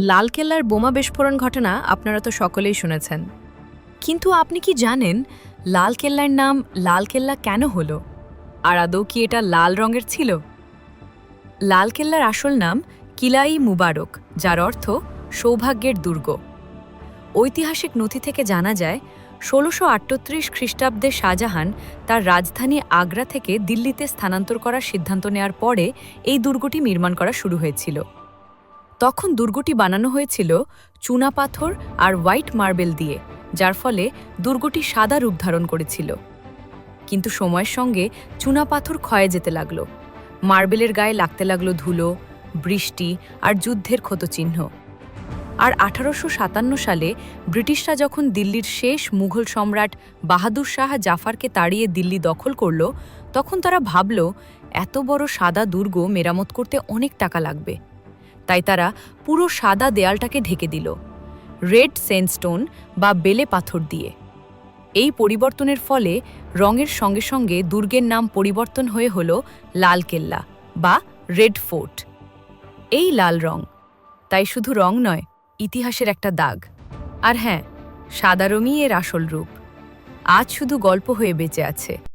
লালকেল্লার বোমা বিস্ফোরণ ঘটনা আপনারা তো সকলেই শুনেছেন, কিন্তু আপনি কি জানেন লালকেল্লার নাম লালকেল্লা কেন হলো? আর আদৌ কি এটা লাল রঙের ছিল? লালকেল্লার আসল নাম কিলাই মুবারক, যার অর্থ সৌভাগ্যের দুর্গ। ঐতিহাসিক নথি থেকে জানা যায় ১৬৩৮ খ্রিস্টাব্দে শাহজাহান তার রাজধানী আগ্রা থেকে দিল্লিতে স্থানান্তর করার সিদ্ধান্ত নেওয়ার পরে এই দুর্গটি নির্মাণ করা শুরু হয়েছিল। তখন দুর্গটি বানানো হয়েছিল চুনাপাথর আর হোয়াইট মার্বেল দিয়ে, যার ফলে দুর্গটি সাদা রূপ ধারণ করেছিল। কিন্তু সময়ের সঙ্গে চুনাপাথর ক্ষয়ে যেতে লাগল, মার্বেলের গায়ে লাগতে লাগলো ধুলো, বৃষ্টি আর যুদ্ধের ক্ষতচিহ্ন। আর ১৮৫৭ সালে ব্রিটিশরা যখন দিল্লির শেষ মুঘল সম্রাট বাহাদুর শাহ জাফারকে তাড়িয়ে দিল্লি দখল করল, তখন তারা ভাবল এত বড় সাদা দুর্গ মেরামত করতে অনেক টাকা লাগবে। তাই তারা পুরো সাদা দেয়ালটাকে ঢেকে দিল রেড সেন্ডস্টোন বা বেলে পাথর দিয়ে। এই পরিবর্তনের ফলে রঙের সঙ্গে সঙ্গে দুর্গের নাম পরিবর্তন হয়ে হল লালকেল্লা বা রেড ফোর্ট। এই লাল রং তাই শুধু রং নয়, ইতিহাসের একটা দাগ। আর হ্যাঁ, সাদা রঙই এর আসল রূপ। আজ শুধু গল্প হয়ে বেঁচে আছে।